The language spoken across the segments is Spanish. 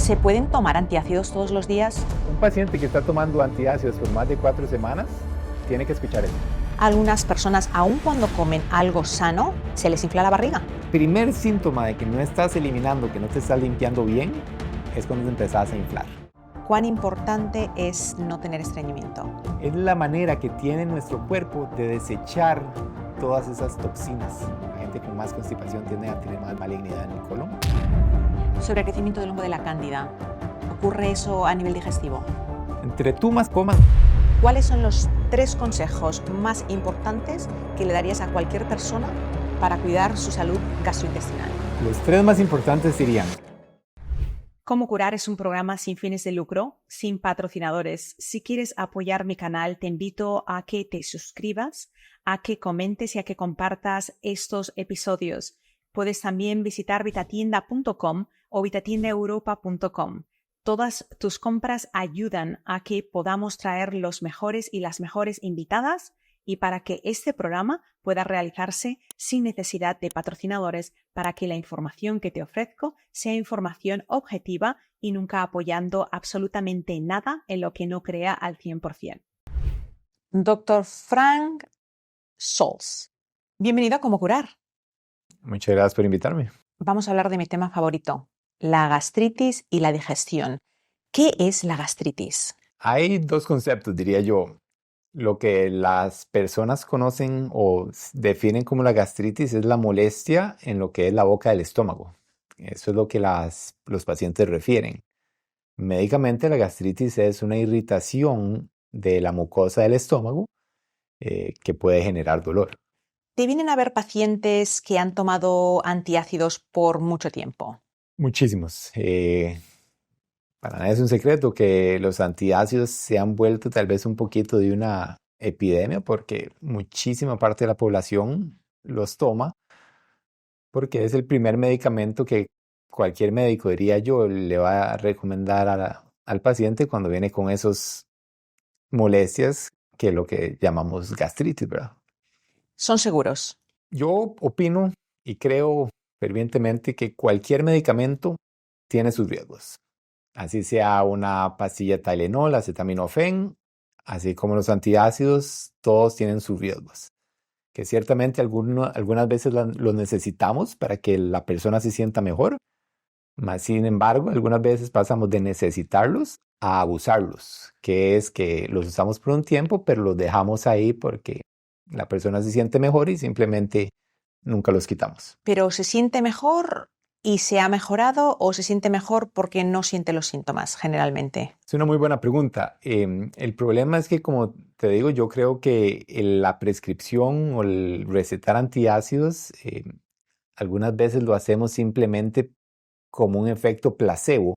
¿Se pueden tomar antiácidos todos los días? Un paciente que está tomando antiácidos por más de 4 semanas tiene que escuchar eso. Algunas personas, aun cuando comen algo sano, se les infla la barriga. Primer síntoma de que no estás eliminando, que no te estás limpiando bien, es cuando te empezás a inflar. ¿Cuán importante es no tener estreñimiento? Es la manera que tiene nuestro cuerpo de desechar todas esas toxinas. La gente con más constipación tiende a tener más malignidad en el colon. Sobre el crecimiento del hongo de la cándida, ¿ocurre eso a nivel digestivo? Entre tú más comas. ¿Cuáles son los 3 consejos más importantes que le darías a cualquier persona para cuidar su salud gastrointestinal? Los 3 más importantes serían: Cómo curar es un programa sin fines de lucro, sin patrocinadores. Si quieres apoyar mi canal, te invito a que te suscribas, a que comentes y a que compartas estos episodios. Puedes también visitar vitatienda.com o vitatiendaeuropa.com. Todas tus compras ayudan a que podamos traer los mejores y las mejores invitadas y para que este programa pueda realizarse sin necesidad de patrocinadores, para que la información que te ofrezco sea información objetiva y nunca apoyando absolutamente nada en lo que no crea al 100%. Dr. Frank Scholz, bienvenido a Cómo Curar. Muchas gracias por invitarme. Vamos a hablar de mi tema favorito, la gastritis y la digestión. ¿Qué es la gastritis? Hay 2 conceptos, diría yo. Lo que las personas conocen o definen como la gastritis es la molestia en lo que es la boca del estómago. Eso es lo que los pacientes refieren. Médicamente, la gastritis es una irritación de la mucosa del estómago que puede generar dolor. ¿Te vienen a ver pacientes que han tomado antiácidos por mucho tiempo? Muchísimos. Para nada es un secreto que los antiácidos se han vuelto tal vez un poquito de una epidemia porque muchísima parte de la población los toma porque es el primer medicamento que cualquier médico, diría yo, le va a recomendar al paciente cuando viene con esas molestias que es lo que llamamos gastritis, ¿verdad? ¿Son seguros? Yo opino y creo fervientemente que cualquier medicamento tiene sus riesgos. Así sea una pastilla Tylenol, acetaminofén, así como los antiácidos, todos tienen sus riesgos. Que ciertamente algunas veces los necesitamos para que la persona se sienta mejor, mas sin embargo, algunas veces pasamos de necesitarlos a abusarlos, que es que los usamos por un tiempo, pero los dejamos ahí porque la persona se siente mejor y simplemente nunca los quitamos. ¿Pero se siente mejor y se ha mejorado o se siente mejor porque no siente los síntomas generalmente? Es una muy buena pregunta. El problema es que, como te digo, yo creo que la prescripción o el recetar antiácidos, algunas veces lo hacemos simplemente como un efecto placebo,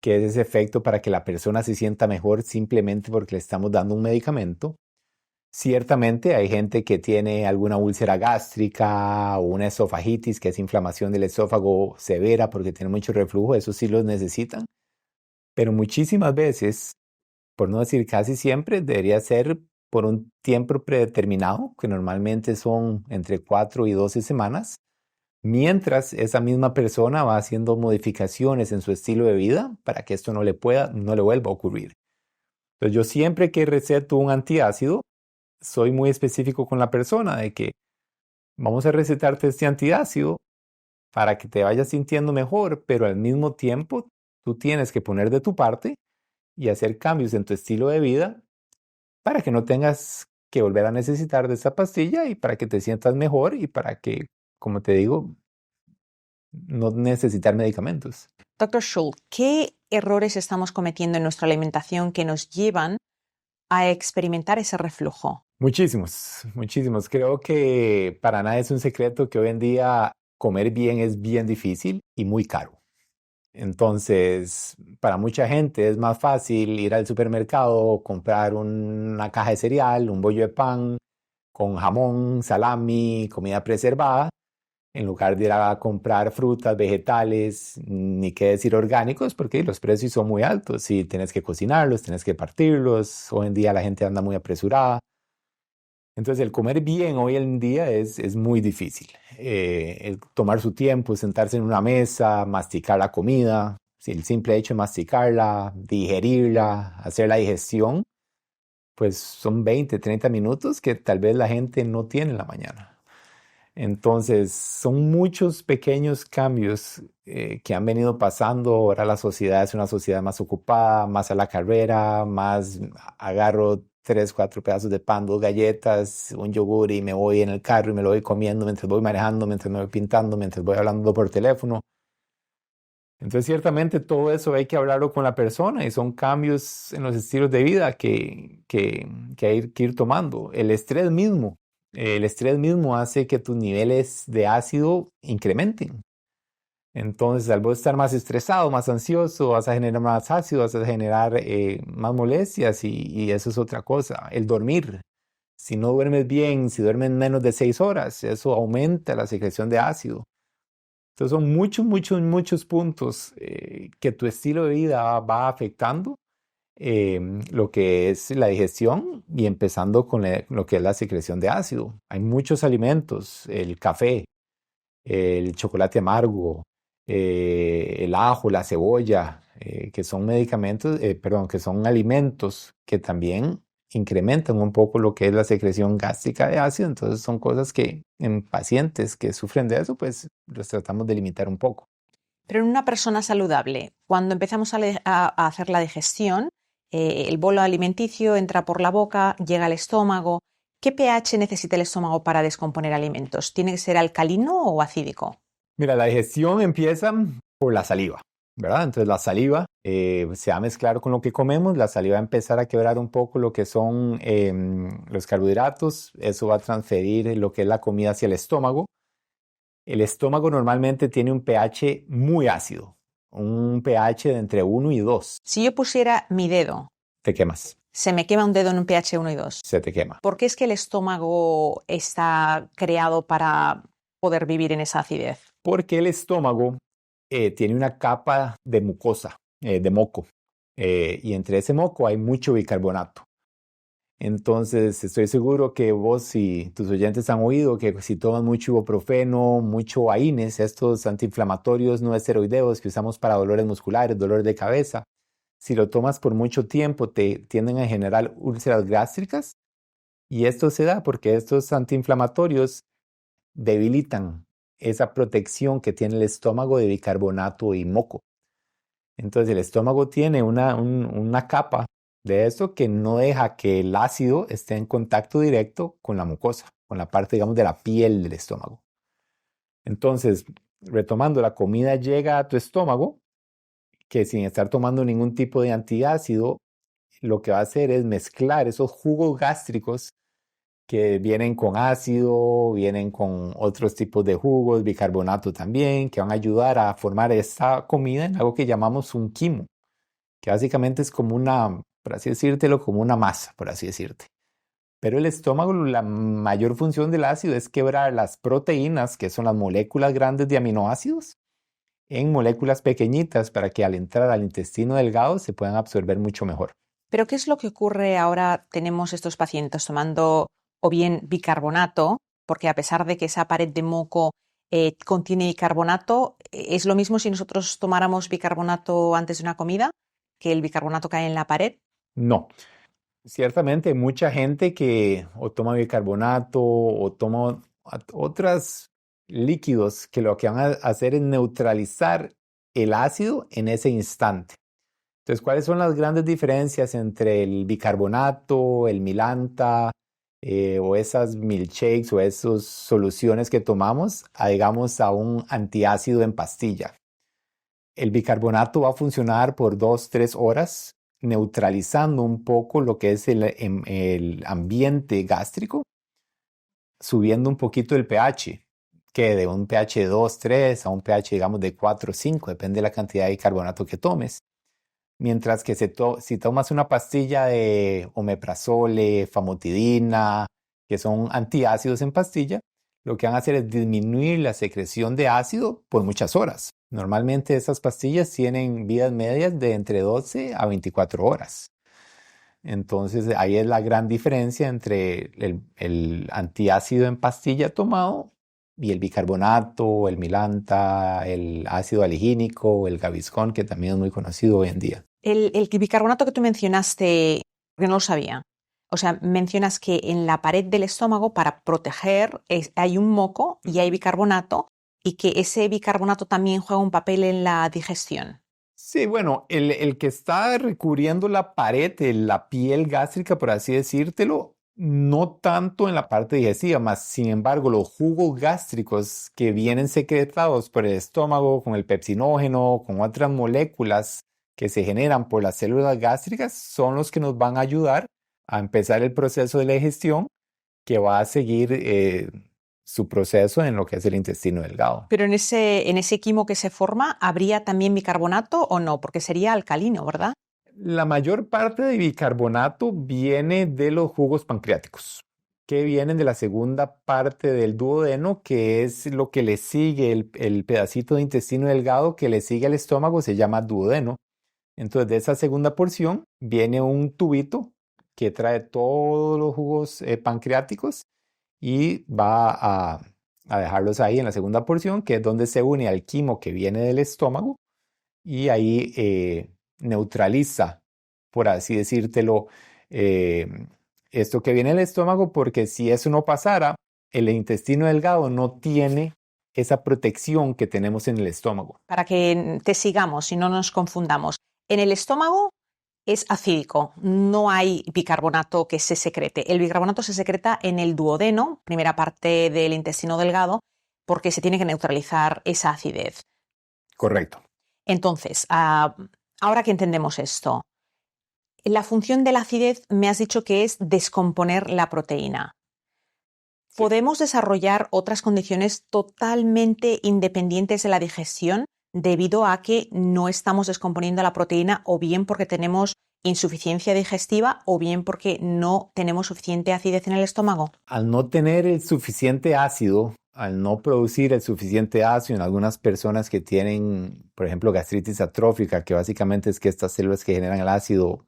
que es ese efecto para que la persona se sienta mejor simplemente porque le estamos dando un medicamento. Ciertamente hay gente que tiene alguna úlcera gástrica o una esofagitis, que es inflamación del esófago severa porque tiene mucho reflujo, eso sí los necesitan. Pero muchísimas veces, por no decir casi siempre, debería ser por un tiempo predeterminado, que normalmente son entre 4 y 12 semanas, mientras esa misma persona va haciendo modificaciones en su estilo de vida para que esto no le vuelva a ocurrir. Entonces yo siempre que receto un antiácido, soy muy específico con la persona de que vamos a recetarte este antiácido para que te vayas sintiendo mejor, pero al mismo tiempo tú tienes que poner de tu parte y hacer cambios en tu estilo de vida para que no tengas que volver a necesitar de esa pastilla y para que te sientas mejor y para que, como te digo, no necesitar medicamentos. Dr. Schultz, ¿qué errores estamos cometiendo en nuestra alimentación que nos llevan a experimentar ese reflujo? Muchísimos, muchísimos. Creo que para nada es un secreto que hoy en día comer bien es bien difícil y muy caro. Entonces, para mucha gente es más fácil ir al supermercado, comprar una caja de cereal, un bollo de pan con jamón, salami, comida preservada, en lugar de ir a comprar frutas, vegetales, ni qué decir orgánicos, porque los precios son muy altos y tienes que cocinarlos, tienes que partirlos. Hoy en día la gente anda muy apresurada. Entonces, el comer bien hoy en día es muy difícil. El tomar su tiempo, sentarse en una mesa, masticar la comida, Si el simple hecho de masticarla, digerirla, hacer la digestión, pues son 20, 30 minutos que tal vez la gente no tiene en la mañana. Entonces, son muchos pequeños cambios que han venido pasando. Ahora la sociedad es una sociedad más ocupada, más a la carrera, más agarro 3, 4 pedazos de pan, 2 galletas, un yogur y me voy en el carro y me lo voy comiendo mientras voy manejando, mientras me voy pintando, mientras voy hablando por teléfono. Entonces, ciertamente todo eso hay que hablarlo con la persona y son cambios en los estilos de vida que hay que ir tomando. El estrés mismo hace que tus niveles de ácido incrementen. Entonces, al vos estar más estresado, más ansioso, vas a generar más ácido, vas a generar más molestias y eso es otra cosa. El dormir. Si no duermes bien, si duermes menos de 6 horas, eso aumenta la secreción de ácido. Entonces son muchos, muchos, muchos puntos que tu estilo de vida va afectando lo que es la digestión y empezando con lo que es la secreción de ácido. Hay muchos alimentos, el café, el chocolate amargo, el ajo, la cebolla, que son que son alimentos que también incrementan un poco lo que es la secreción gástrica de ácido. Entonces son cosas que en pacientes que sufren de eso, pues los tratamos de limitar un poco. Pero en una persona saludable, cuando empezamos a hacer la digestión, el bolo alimenticio entra por la boca, llega al estómago. ¿Qué pH necesita el estómago para descomponer alimentos? ¿Tiene que ser alcalino o acídico? Mira, la digestión empieza por la saliva, ¿verdad? Entonces la saliva se va a mezclar con lo que comemos, la saliva va a empezar a quebrar un poco lo que son los carbohidratos, eso va a transferir lo que es la comida hacia el estómago. El estómago normalmente tiene un pH muy ácido, un pH de entre 1 y 2. Si yo pusiera mi dedo, Te quemas, se me quema un dedo en un pH 1 y 2. se te quema. ¿Por qué es que el estómago está creado para poder vivir en esa acidez? Porque el estómago tiene una capa de mucosa, de moco, y entre ese moco hay mucho bicarbonato. Entonces, estoy seguro que vos y tus oyentes han oído que si toman mucho ibuprofeno, mucho AINES, estos antiinflamatorios no esteroideos que usamos para dolores musculares, dolores de cabeza, si lo tomas por mucho tiempo te tienden a generar úlceras gástricas y esto se da porque estos antiinflamatorios debilitan esa protección que tiene el estómago de bicarbonato y moco. Entonces el estómago tiene una capa de eso que no deja que el ácido esté en contacto directo con la mucosa, con la parte, digamos, de la piel del estómago. Entonces, retomando, la comida llega a tu estómago, que sin estar tomando ningún tipo de antiácido, lo que va a hacer es mezclar esos jugos gástricos que vienen con ácido, vienen con otros tipos de jugos, bicarbonato también, que van a ayudar a formar esta comida en algo que llamamos un quimo, que básicamente es como por así decírtelo, como una masa, por así decirte. Pero el estómago, la mayor función del ácido es quebrar las proteínas, que son las moléculas grandes de aminoácidos, en moléculas pequeñitas para que al entrar al intestino delgado se puedan absorber mucho mejor. ¿Pero qué es lo que ocurre ahora? Tenemos estos pacientes tomando o bien bicarbonato, porque a pesar de que esa pared de moco contiene bicarbonato, ¿es lo mismo si nosotros tomáramos bicarbonato antes de una comida, que el bicarbonato cae en la pared? No, ciertamente hay mucha gente que o toma bicarbonato o toma otros líquidos que lo que van a hacer es neutralizar el ácido en ese instante. Entonces, ¿cuáles son las grandes diferencias entre el bicarbonato, el milanta o esas milkshakes o esas soluciones que tomamos digamos, a un antiácido en pastilla? El bicarbonato va a funcionar por 2, 3 horas, neutralizando un poco lo que es el ambiente gástrico, subiendo un poquito el pH, que de un pH de 2, 3 a un pH, digamos, de 4, 5, depende de la cantidad de bicarbonato que tomes. Mientras que si tomas una pastilla de omeprazole, famotidina, que son antiácidos en pastilla, lo que van a hacer es disminuir la secreción de ácido por muchas horas. Normalmente esas pastillas tienen vidas medias de entre 12 a 24 horas. Entonces ahí es la gran diferencia entre el antiácido en pastilla tomado y el bicarbonato, el milanta, el ácido aligínico, el Gaviscon, que también es muy conocido hoy en día. El bicarbonato que tú mencionaste, que no lo sabía. O sea, mencionas que en la pared del estómago, para proteger, hay un moco y hay bicarbonato, y que ese bicarbonato también juega un papel en la digestión. Sí, bueno, el que está recubriendo la pared, la piel gástrica, por así decírtelo, no tanto en la parte digestiva, más sin embargo, los jugos gástricos que vienen secretados por el estómago con el pepsinógeno, con otras moléculas que se generan por las células gástricas, son los que nos van a ayudar a empezar el proceso de la digestión que va a seguir su proceso en lo que es el intestino delgado. Pero en ese quimo que se forma, ¿habría también bicarbonato o no? Porque sería alcalino, ¿verdad? La mayor parte de bicarbonato viene de los jugos pancreáticos, que vienen de la segunda parte del duodeno, que es lo que le sigue, el pedacito de intestino delgado que le sigue al estómago, se llama duodeno. Entonces, de esa segunda porción viene un tubito que trae todos los jugos pancreáticos y va a dejarlos ahí en la segunda porción, que es donde se une al quimo que viene del estómago y ahí neutraliza, por así decírtelo, eh, esto que viene del estómago, porque si eso no pasara, el intestino delgado no tiene esa protección que tenemos en el estómago. Para que te sigamos y no nos confundamos. En el estómago es acídico, no hay bicarbonato que se secrete. El bicarbonato se secreta en el duodeno, primera parte del intestino delgado, porque se tiene que neutralizar esa acidez. Correcto. Entonces, ahora que entendemos esto, la función de la acidez me has dicho que es descomponer la proteína. Sí. ¿Podemos desarrollar otras condiciones totalmente independientes de la digestión debido a que no estamos descomponiendo la proteína, o bien porque tenemos insuficiencia digestiva o bien porque no tenemos suficiente acidez en el estómago? Al no tener el suficiente ácido, al no producir el suficiente ácido en algunas personas que tienen, por ejemplo, gastritis atrófica, que básicamente es que estas células que generan el ácido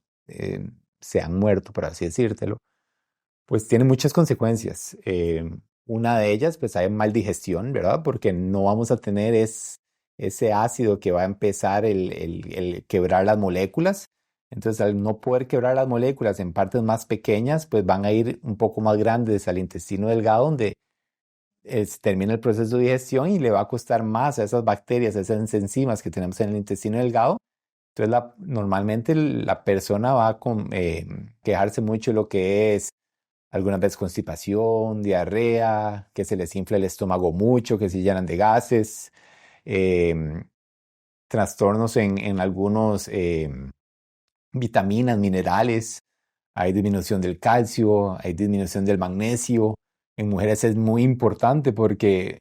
se han muerto, por así decírtelo, pues tiene muchas consecuencias. Una de ellas, pues hay maldigestión, ¿verdad? Porque no vamos a tener ese ácido que va a empezar el quebrar las moléculas. Entonces, al no poder quebrar las moléculas en partes más pequeñas, pues van a ir un poco más grandes al intestino delgado, donde termina el proceso de digestión y le va a costar más a esas bacterias, a esas enzimas que tenemos en el intestino delgado. Entonces, normalmente la persona va a quejarse mucho de lo que es algunas veces constipación, diarrea, que se les infla el estómago mucho, que se llenan de gases, eh, trastornos en algunos vitaminas, minerales, hay disminución del calcio, hay disminución del magnesio. En mujeres es muy importante porque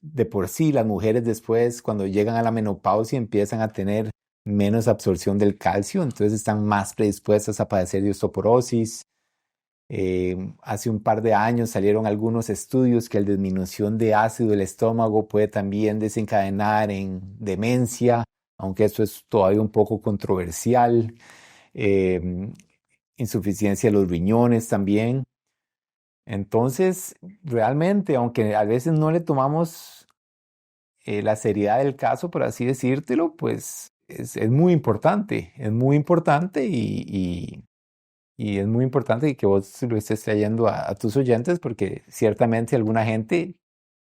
de por sí las mujeres después, cuando llegan a la menopausia, empiezan a tener menos absorción del calcio, entonces están más predispuestas a padecer de osteoporosis. Hace un par de años salieron algunos estudios que la disminución de ácido del estómago puede también desencadenar en demencia, aunque eso es todavía un poco controversial. Eh, Insuficiencia de los riñones también. Entonces, realmente, aunque a veces no le tomamos la seriedad del caso, por así decírtelo, pues es muy importante y es muy importante que vos lo estés trayendo a tus oyentes porque ciertamente alguna gente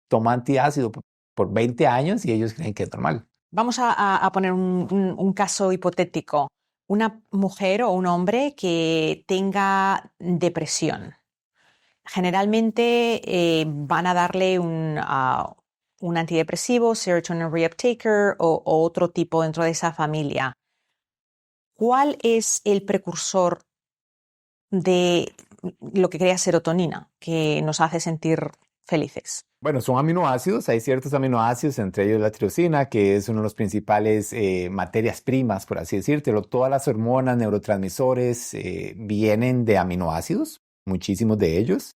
toma antiácido por 20 años y ellos creen que es normal. Vamos a poner un caso hipotético. Una mujer o un hombre que tenga depresión. Generalmente van a darle un antidepresivo, serotonin reuptaker o otro tipo dentro de esa familia. ¿Cuál es el precursor de lo que crea serotonina, que nos hace sentir felices? Bueno, son aminoácidos, hay ciertos aminoácidos, entre ellos la tirosina, que es uno de los principales materias primas, por así decírtelo. Todas las hormonas, neurotransmisores vienen de aminoácidos, muchísimos de ellos.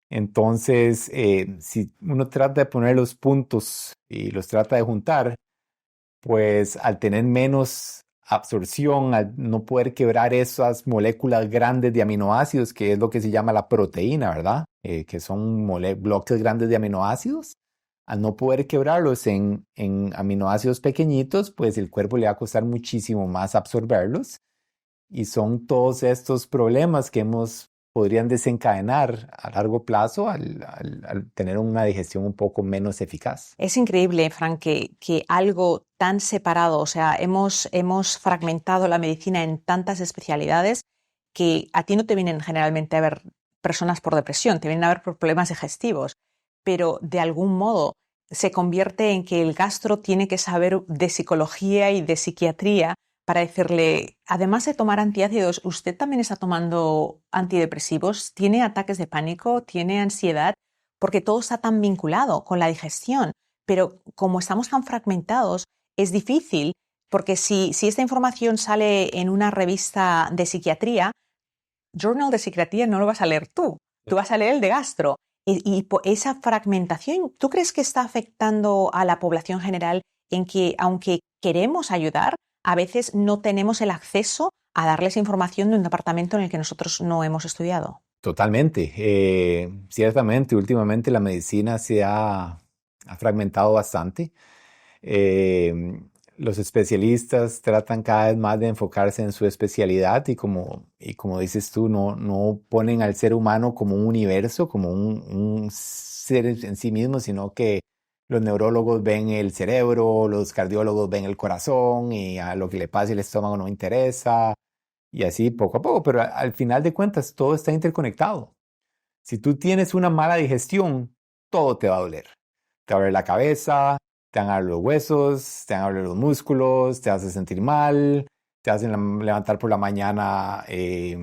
Entonces, si uno trata de poner los puntos y los trata de juntar, pues al tener menos absorción, al no poder quebrar esas moléculas grandes de aminoácidos, que es lo que se llama la proteína, ¿verdad? que son bloques grandes de aminoácidos. Al no poder quebrarlos en aminoácidos pequeñitos, pues el cuerpo le va a costar muchísimo más absorberlos. Y son todos estos problemas que podrían desencadenar a largo plazo al tener una digestión un poco menos eficaz. Es increíble, Frank, que algo tan separado, o sea, hemos fragmentado la medicina en tantas especialidades que a ti no te vienen generalmente a ver personas por depresión, te vienen a ver por problemas digestivos, pero de algún modo se convierte en que el gastro tiene que saber de psicología y de psiquiatría para decirle, además de tomar antiácidos, ¿usted también está tomando antidepresivos? ¿Tiene ataques de pánico? ¿Tiene ansiedad? Porque todo está tan vinculado con la digestión. Pero como estamos tan fragmentados, es difícil, porque si esta información sale en una revista de psiquiatría, Journal de Psiquiatría no lo vas a leer tú vas a leer el de gastro. Y esa fragmentación, ¿tú crees que está afectando a la población general en que, aunque queremos ayudar, a veces no tenemos el acceso a darles información de un departamento en el que nosotros no hemos estudiado? Totalmente. Ciertamente, últimamente la medicina ha fragmentado bastante. Eh, los especialistas tratan cada vez más de enfocarse en su especialidad y como dices tú, no ponen al ser humano como un universo, como un ser en sí mismo, sino que los neurólogos ven el cerebro, los cardiólogos ven el corazón y a lo que le pasa el estómago no interesa y así poco a poco, pero al final de cuentas todo está interconectado. Si tú tienes una mala digestión, todo te va a doler. Te va a doler la cabeza, te van a doler los huesos, te van a doler los músculos, te vas a sentir mal, te vas a levantar por la mañana eh,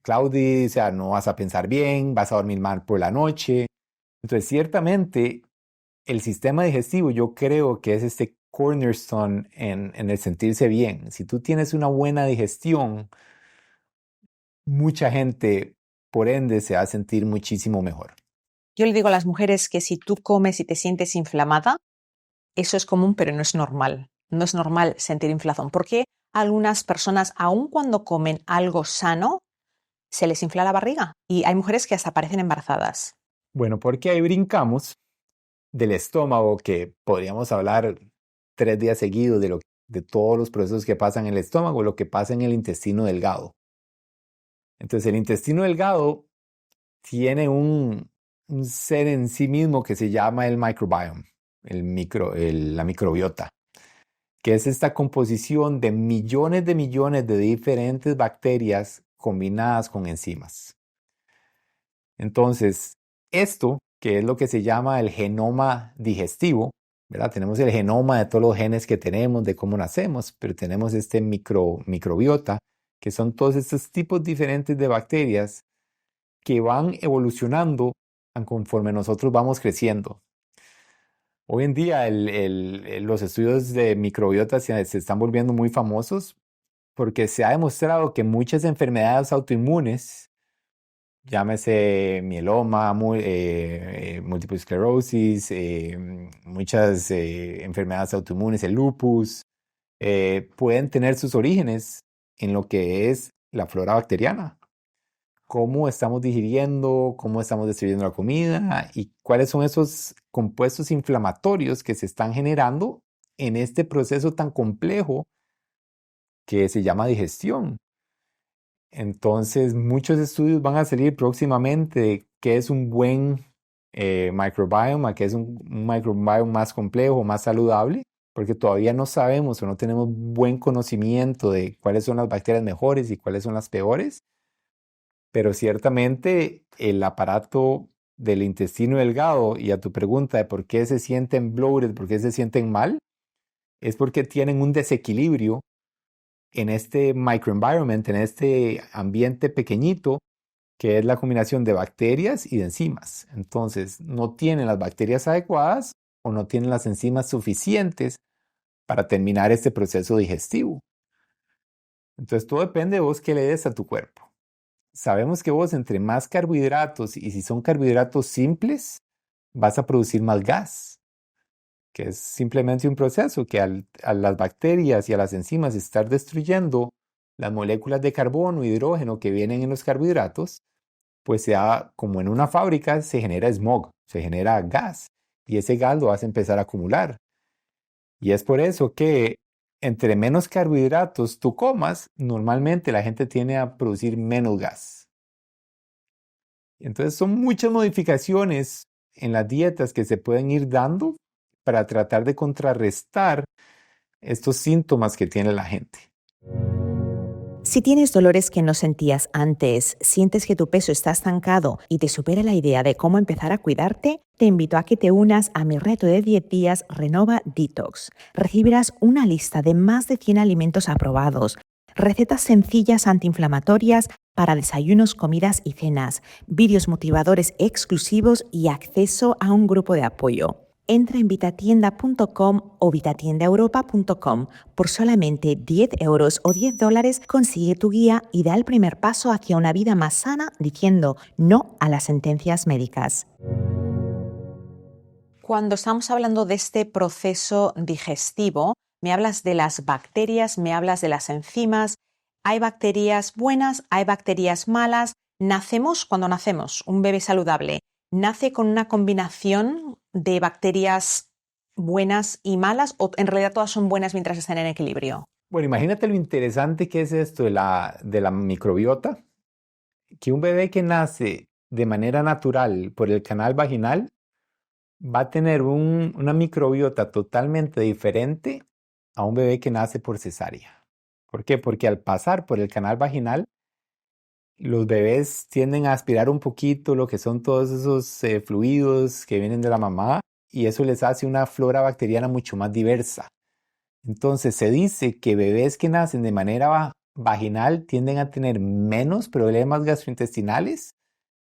cloudy, o sea, no vas a pensar bien, vas a dormir mal por la noche. Entonces, ciertamente, el sistema digestivo yo creo que es este cornerstone en el sentirse bien. Si tú tienes una buena digestión, mucha gente, por ende, se va a sentir muchísimo mejor. Yo le digo a las mujeres que si tú comes y te sientes inflamada, eso es común, pero no es normal. No es normal sentir inflazón. ¿Por qué algunas personas, aun cuando comen algo sano, se les infla la barriga? Y hay mujeres que hasta parecen embarazadas. Bueno, porque ahí brincamos del estómago, que podríamos hablar 3 días seguidos de todos los procesos que pasan en el estómago, lo que pasa en el intestino delgado. Entonces, el intestino delgado tiene un ser en sí mismo que se llama el microbiome, la microbiota, que es esta composición de millones de diferentes bacterias combinadas con enzimas. Entonces, esto, que es lo que se llama el genoma digestivo, ¿verdad? Tenemos el genoma de todos los genes que tenemos, de cómo nacemos, pero tenemos este microbiota, que son todos estos tipos diferentes de bacterias que van evolucionando conforme nosotros vamos creciendo. Hoy en día los estudios de microbiota se están volviendo muy famosos porque se ha demostrado que muchas enfermedades autoinmunes, llámese mieloma, múltiple esclerosis, muchas enfermedades autoinmunes, el lupus, pueden tener sus orígenes en lo que es la flora bacteriana. Cómo estamos digiriendo, cómo estamos distribuyendo la comida y cuáles son esos compuestos inflamatorios que se están generando en este proceso tan complejo que se llama digestión. Entonces, muchos estudios van a salir próximamente de qué es un buen microbiome, qué es un microbiome más complejo, más saludable, porque todavía no sabemos o no tenemos buen conocimiento de cuáles son las bacterias mejores y cuáles son las peores. Pero ciertamente el aparato del intestino delgado, y a tu pregunta de por qué se sienten bloated, por qué se sienten mal, es porque tienen un desequilibrio en este microenvironment, en este ambiente pequeñito, que es la combinación de bacterias y de enzimas. Entonces, no tienen las bacterias adecuadas o no tienen las enzimas suficientes para terminar este proceso digestivo. Entonces, todo depende de vos qué le des a tu cuerpo. Sabemos que vos entre más carbohidratos, y si son carbohidratos simples, vas a producir más gas, que es simplemente un proceso que a las bacterias y a las enzimas estar destruyendo las moléculas de carbono y hidrógeno que vienen en los carbohidratos, pues como en una fábrica se genera smog, se genera gas y ese gas lo vas a empezar a acumular. Y es por eso que entre menos carbohidratos tú comas, normalmente la gente tiende a producir menos gas. Entonces son muchas modificaciones en las dietas que se pueden ir dando para tratar de contrarrestar estos síntomas que tiene la gente. Si tienes dolores que no sentías antes, sientes que tu peso está estancado y te supera la idea de cómo empezar a cuidarte, te invito a que te unas a mi reto de 10 días Renova Detox. Recibirás una lista de más de 100 alimentos aprobados, recetas sencillas antiinflamatorias para desayunos, comidas y cenas, vídeos motivadores exclusivos y acceso a un grupo de apoyo. Entra en vitatienda.com o vitatiendaeuropa.com. Por solamente 10 euros o $10 consigue tu guía y da el primer paso hacia una vida más sana diciendo no a las sentencias médicas. Cuando estamos hablando de este proceso digestivo, me hablas de las bacterias, me hablas de las enzimas. Hay bacterias buenas, hay bacterias malas. Cuando nacemos, un bebé saludable, nace con una combinación de bacterias buenas y malas, o en realidad todas son buenas mientras estén en equilibrio. Bueno, imagínate lo interesante que es esto de la microbiota, que un bebé que nace de manera natural por el canal vaginal va a tener una microbiota totalmente diferente a un bebé que nace por cesárea. ¿Por qué? Porque al pasar por el canal vaginal, los bebés tienden a aspirar un poquito lo que son todos esos fluidos que vienen de la mamá y eso les hace una flora bacteriana mucho más diversa. Entonces se dice que bebés que nacen de manera vaginal tienden a tener menos problemas gastrointestinales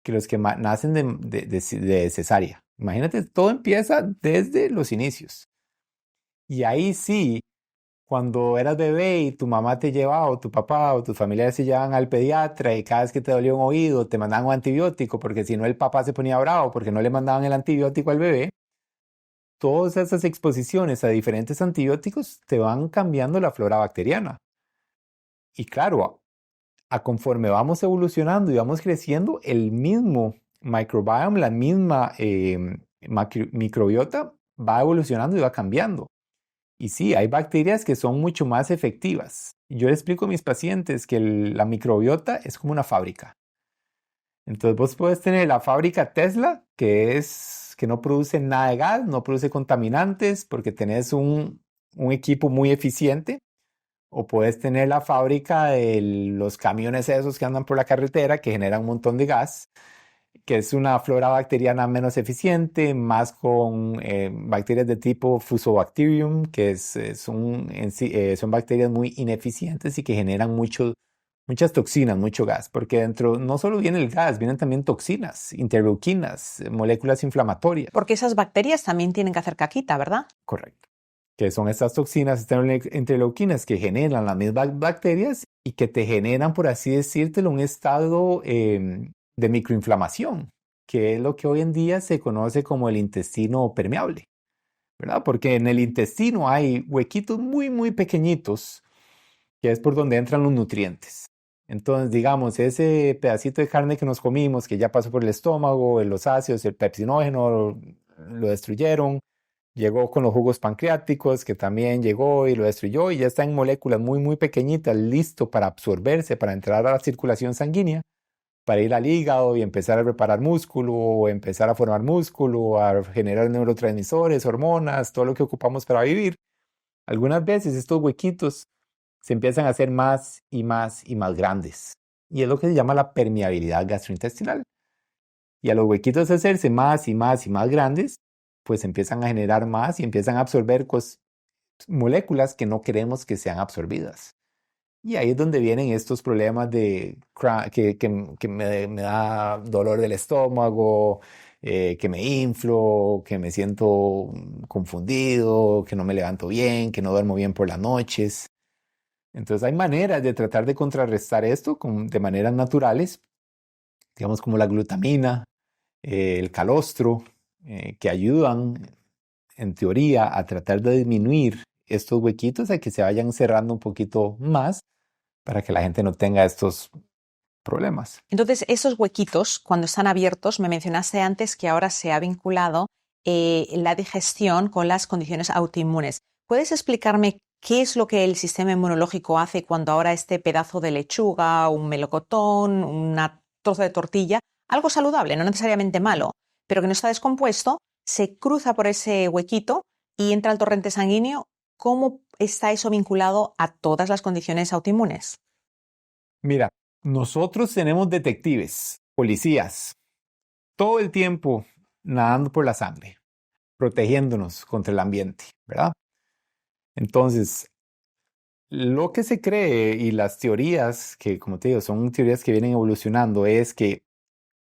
que los que nacen de cesárea. Imagínate, todo empieza desde los inicios. Y ahí sí, cuando eras bebé y tu mamá te llevaba o tu papá o tus familiares se llevaban al pediatra y cada vez que te dolía un oído te mandaban un antibiótico porque si no el papá se ponía bravo porque no le mandaban el antibiótico al bebé, todas esas exposiciones a diferentes antibióticos te van cambiando la flora bacteriana. Y claro, conforme vamos evolucionando y vamos creciendo, el mismo microbiome, la misma microbiota va evolucionando y va cambiando. Y sí, hay bacterias que son mucho más efectivas. Yo le explico a mis pacientes que la microbiota es como una fábrica. Entonces vos puedes tener la fábrica Tesla, que no produce nada de gas, no produce contaminantes porque tenés un equipo muy eficiente. O puedes tener la fábrica de los camiones esos que andan por la carretera que generan un montón de gas, que es una flora bacteriana menos eficiente, más con bacterias de tipo Fusobacterium, que son bacterias muy ineficientes y que generan muchas toxinas, mucho gas, porque dentro no solo viene el gas, vienen también toxinas, interleuquinas, moléculas inflamatorias. Porque esas bacterias también tienen que hacer caquita, ¿verdad? Correcto. Que son estas toxinas, estas interleuquinas que generan las mismas bacterias y que te generan, por así decírtelo, un estado de microinflamación, que es lo que hoy en día se conoce como el intestino permeable, ¿verdad? Porque en el intestino hay huequitos muy, muy pequeñitos, que es por donde entran los nutrientes. Entonces, digamos, ese pedacito de carne que nos comimos, que ya pasó por el estómago, los ácidos, el pepsinógeno, lo destruyeron. Llegó con los jugos pancreáticos, que también llegó y lo destruyó, y ya está en moléculas muy, muy pequeñitas, listo para absorberse, para entrar a la circulación sanguínea, para ir al hígado y empezar a reparar músculo, o empezar a formar músculo, a generar neurotransmisores, hormonas, todo lo que ocupamos para vivir. Algunas veces estos huequitos se empiezan a hacer más y más y más grandes. Y es lo que se llama la permeabilidad gastrointestinal. Y a los huequitos hacerse más y más y más grandes, pues empiezan a generar más y empiezan a absorber moléculas que no queremos que sean absorbidas. Y ahí es donde vienen estos problemas que me da dolor del estómago, que me inflo, que me siento confundido, que no me levanto bien, que no duermo bien por las noches. Entonces hay maneras de tratar de contrarrestar esto de maneras naturales, digamos como la glutamina, el calostro, que ayudan en teoría a tratar de disminuir estos huequitos a que se vayan cerrando un poquito más para que la gente no tenga estos problemas. Entonces, esos huequitos, cuando están abiertos, me mencionaste antes que ahora se ha vinculado la digestión con las condiciones autoinmunes. ¿Puedes explicarme qué es lo que el sistema inmunológico hace cuando ahora este pedazo de lechuga, un melocotón, una trozo de tortilla, algo saludable, no necesariamente malo, pero que no está descompuesto, se cruza por ese huequito y entra al torrente sanguíneo? ¿Cómo está eso vinculado a todas las condiciones autoinmunes? Mira, nosotros tenemos detectives, policías, todo el tiempo nadando por la sangre, protegiéndonos contra el ambiente, ¿verdad? Entonces, lo que se cree y las teorías, que como te digo, son teorías que vienen evolucionando, es que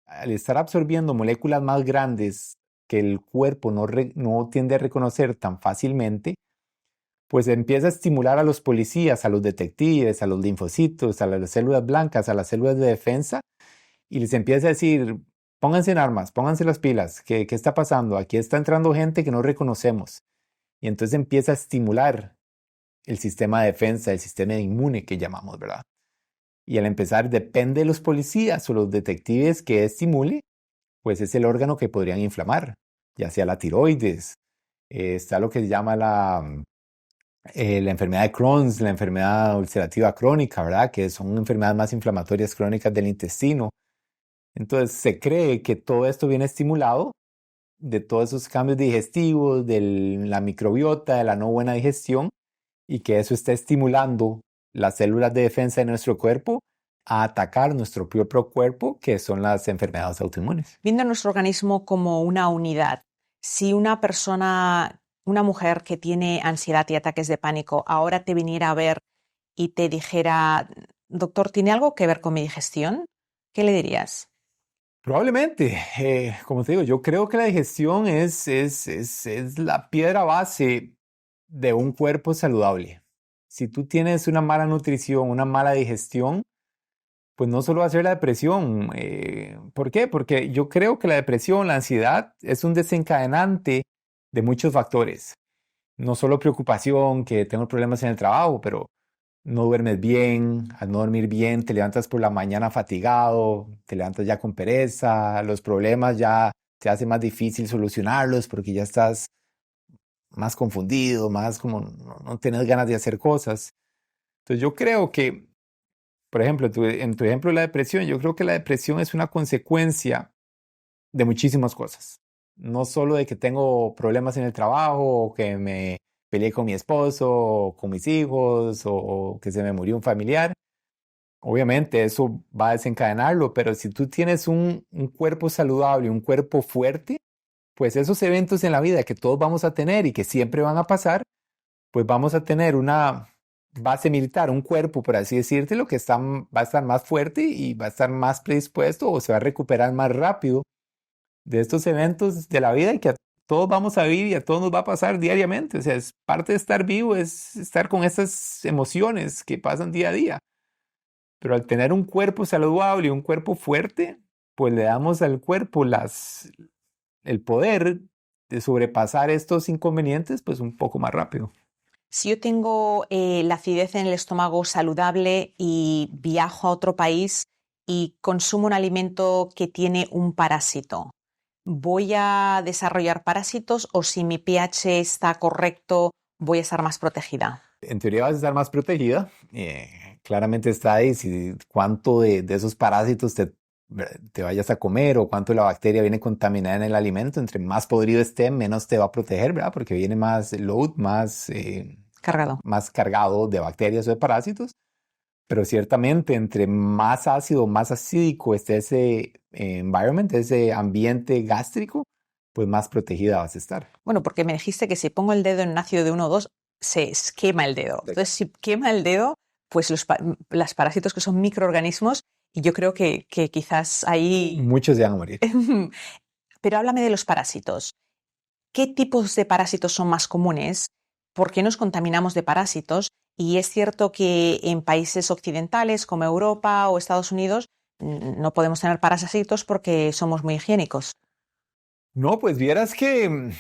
al estar absorbiendo moléculas más grandes que el cuerpo no tiende a reconocer tan fácilmente, pues empieza a estimular a los policías, a los detectives, a los linfocitos, a las células blancas, a las células de defensa, y les empieza a decir, pónganse en armas, pónganse las pilas, ¿qué está pasando? Aquí está entrando gente que no reconocemos. Y entonces empieza a estimular el sistema de defensa, el sistema inmune que llamamos, ¿verdad? Y al empezar, depende de los policías o los detectives que estimule, pues es el órgano que podrían inflamar, ya sea la tiroides, está lo que se llama la enfermedad de Crohn's, la enfermedad ulcerativa crónica, ¿verdad? Que son enfermedades más inflamatorias crónicas del intestino. Entonces se cree que todo esto viene estimulado de todos esos cambios digestivos, de la microbiota, de la no buena digestión, y que eso está estimulando las células de defensa de nuestro cuerpo a atacar nuestro propio cuerpo, que son las enfermedades autoinmunes. Viendo nuestro organismo como una unidad, si una persona, una mujer que tiene ansiedad y ataques de pánico, ahora te viniera a ver y te dijera, doctor, ¿tiene algo que ver con mi digestión? ¿Qué le dirías? Probablemente, como te digo, yo creo que la digestión es la piedra base de un cuerpo saludable. Si tú tienes una mala nutrición, una mala digestión, pues no solo va a ser la depresión. ¿Por qué? Porque yo creo que la depresión, la ansiedad, es un desencadenante de muchos factores. No solo preocupación, que tengo problemas en el trabajo, pero no duermes bien, al no dormir bien te levantas por la mañana fatigado, te levantas ya con pereza, los problemas ya te hace más difícil solucionarlos porque ya estás más confundido, más como no tienes ganas de hacer cosas. Entonces yo creo que, por ejemplo, en tu ejemplo de la depresión, yo creo que la depresión es una consecuencia de muchísimas cosas. No solo de que tengo problemas en el trabajo o que me peleé con mi esposo o con mis hijos o que se me murió un familiar. Obviamente eso va a desencadenarlo, pero si tú tienes un cuerpo saludable, un cuerpo fuerte, pues esos eventos en la vida que todos vamos a tener y que siempre van a pasar, pues vamos a tener una base militar, un cuerpo, por así decírtelo, que va a estar más fuerte y va a estar más predispuesto o se va a recuperar más rápido de estos eventos de la vida y que a todos vamos a vivir y a todos nos va a pasar diariamente. O sea, es parte de estar vivo, es estar con estas emociones que pasan día a día. Pero al tener un cuerpo saludable y un cuerpo fuerte, pues le damos al cuerpo el poder de sobrepasar estos inconvenientes pues un poco más rápido. Si yo tengo la acidez en el estómago saludable y viajo a otro país y consumo un alimento que tiene un parásito, ¿voy a desarrollar parásitos o si mi pH está correcto, voy a estar más protegida? En teoría vas a estar más protegida. Claramente está ahí si cuánto de esos parásitos te vayas a comer o cuánto la bacteria viene contaminada en el alimento. Entre más podrido esté, menos te va a proteger, ¿verdad? Porque viene más load, Cargado. más cargado de bacterias o de parásitos. Pero ciertamente, entre más ácido, más acídico esté ese environment, ese ambiente gástrico, pues más protegida vas a estar. Bueno, porque me dijiste que si pongo el dedo en un ácido de 1 o 2, se quema el dedo. Entonces, si quema el dedo, pues los parásitos que son microorganismos, y yo creo que quizás ahí... Muchos se van a morir. Pero háblame de los parásitos. ¿Qué tipos de parásitos son más comunes? ¿Por qué nos contaminamos de parásitos? Y es cierto que en países occidentales como Europa o Estados Unidos no podemos tener parásitos porque somos muy higiénicos. No, pues vieras que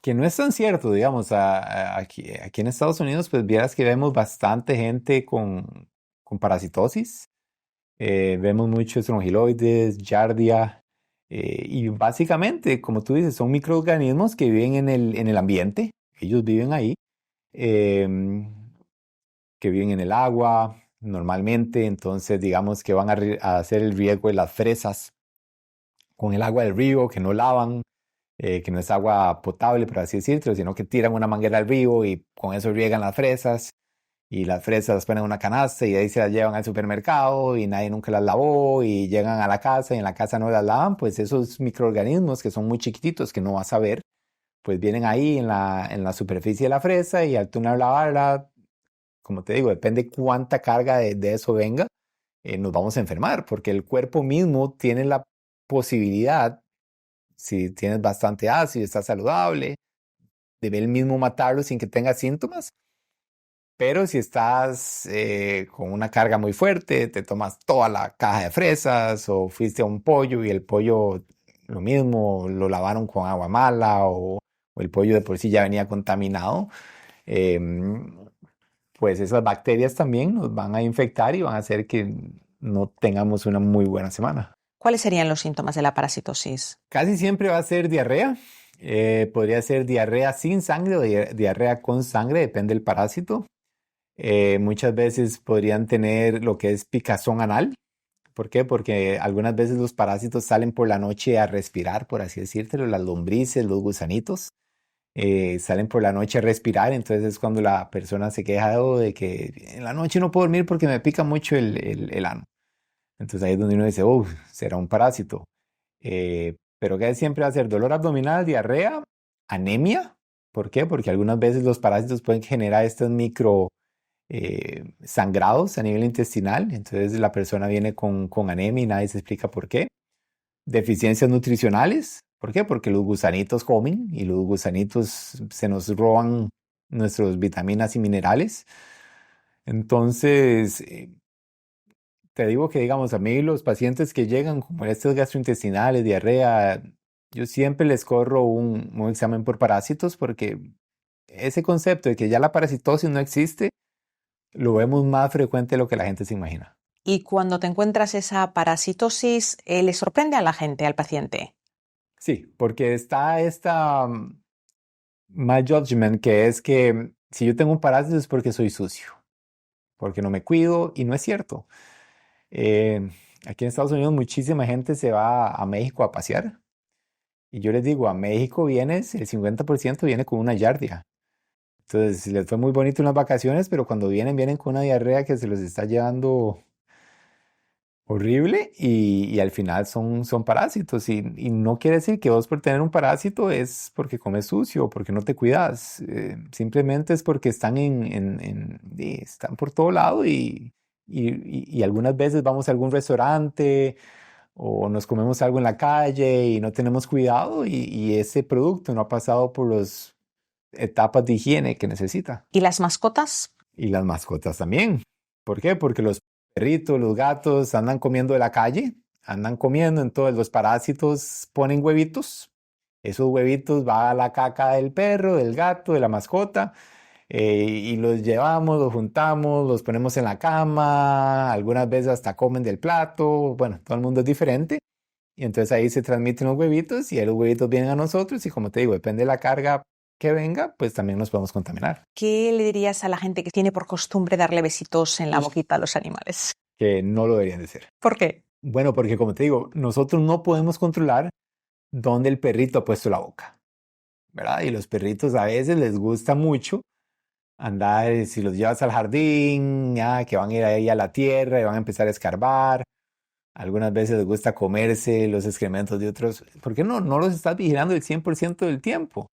no es tan cierto, digamos, aquí en Estados Unidos, pues vieras que vemos bastante gente con parasitosis. Vemos muchos estrongiloides, giardia, y básicamente, como tú dices, son microorganismos que viven en el ambiente, ellos viven ahí, em, que viven en el agua normalmente, entonces digamos que van a hacer el riego de las fresas con el agua del río, que no lavan, que no es agua potable, por así decirlo, sino que tiran una manguera al río y con eso riegan las fresas y las fresas las ponen en una canasta y de ahí se las llevan al supermercado y nadie nunca las lavó y llegan a la casa y en la casa no las lavan, pues esos microorganismos que son muy chiquititos que no vas a ver, pues vienen ahí en la superficie de la fresa y al tú no lavarla, como te digo, depende cuánta carga de eso venga, nos vamos a enfermar porque el cuerpo mismo tiene la posibilidad, si tienes bastante ácido, estás saludable, debe él mismo matarlo sin que tenga síntomas. Pero si estás con una carga muy fuerte, te tomas toda la caja de fresas o fuiste a un pollo y el pollo lo mismo, lo lavaron con agua mala o el pollo de por sí ya venía contaminado, em, pues esas bacterias también nos van a infectar y van a hacer que no tengamos una muy buena semana. ¿Cuáles serían los síntomas de la parasitosis? Casi siempre va a ser diarrea. Podría ser diarrea sin sangre o diarrea con sangre, depende del parásito. Muchas veces podrían tener lo que es picazón anal. ¿Por qué? Porque algunas veces los parásitos salen por la noche a respirar, por así decírtelo, las lombrices, los gusanitos, salen por la noche a respirar, entonces es cuando la persona se queja "Oh, de que en la noche no puedo dormir porque me pica mucho el ano". Entonces ahí es donde uno dice, oh, será un parásito. Pero que siempre va a ser dolor abdominal, diarrea, anemia. ¿Por qué? Porque algunas veces los parásitos pueden generar estos micro sangrados a nivel intestinal, entonces la persona viene con anemia y nadie se explica por qué. Deficiencias nutricionales, ¿por qué? Porque los gusanitos comen y los gusanitos se nos roban nuestras vitaminas y minerales. Entonces, te digo que, digamos, a mí los pacientes que llegan con estos gastrointestinales, diarrea, yo siempre les corro un examen por parásitos porque ese concepto de que ya la parasitosis no existe, lo vemos más frecuente de lo que la gente se imagina. Y cuando te encuentras esa parasitosis, ¿le sorprende a la gente, al paciente? Sí, porque está esta mal judgment que es que si yo tengo un parásito es porque soy sucio, porque no me cuido y no es cierto. Eh, Aquí en Estados Unidos muchísima gente se va a México a pasear y yo les digo, a México vienes, el 50% viene con una giardia. Entonces les fue muy bonito unas vacaciones, pero cuando vienen con una diarrea que se los está llevando horrible y al final son parásitos y no quiere decir que vos por tener un parásito es porque comes sucio o porque no te cuidas, simplemente es porque están están por todo lado y algunas veces vamos a algún restaurante o nos comemos algo en la calle y no tenemos cuidado y ese producto no ha pasado por las etapas de higiene que necesita. ¿Y las mascotas? Y las mascotas también. ¿Por qué? Porque los perritos, los gatos andan comiendo de la calle, andan comiendo, entonces los parásitos ponen huevitos. Esos huevitos va a la caca del perro, del gato, de la mascota, y los llevamos, los juntamos, los ponemos en la cama, algunas veces hasta comen del plato, bueno, todo el mundo es diferente. Y entonces ahí se transmiten los huevitos y ahí los huevitos vienen a nosotros y como te digo, depende de la carga que venga, pues también nos podemos contaminar. ¿Qué le dirías a la gente que tiene por costumbre darle besitos en la boquita a los animales? Que no lo deberían de ser. ¿Por qué? Bueno, porque como te digo, nosotros no podemos controlar dónde el perrito ha puesto la boca, ¿verdad? Y los perritos a veces les gusta mucho andar, si los llevas al jardín, ya, que van a ir ahí a la tierra y van a empezar a escarbar. Algunas veces les gusta comerse los excrementos de otros. ¿Por qué no los estás vigilando el 100% del tiempo?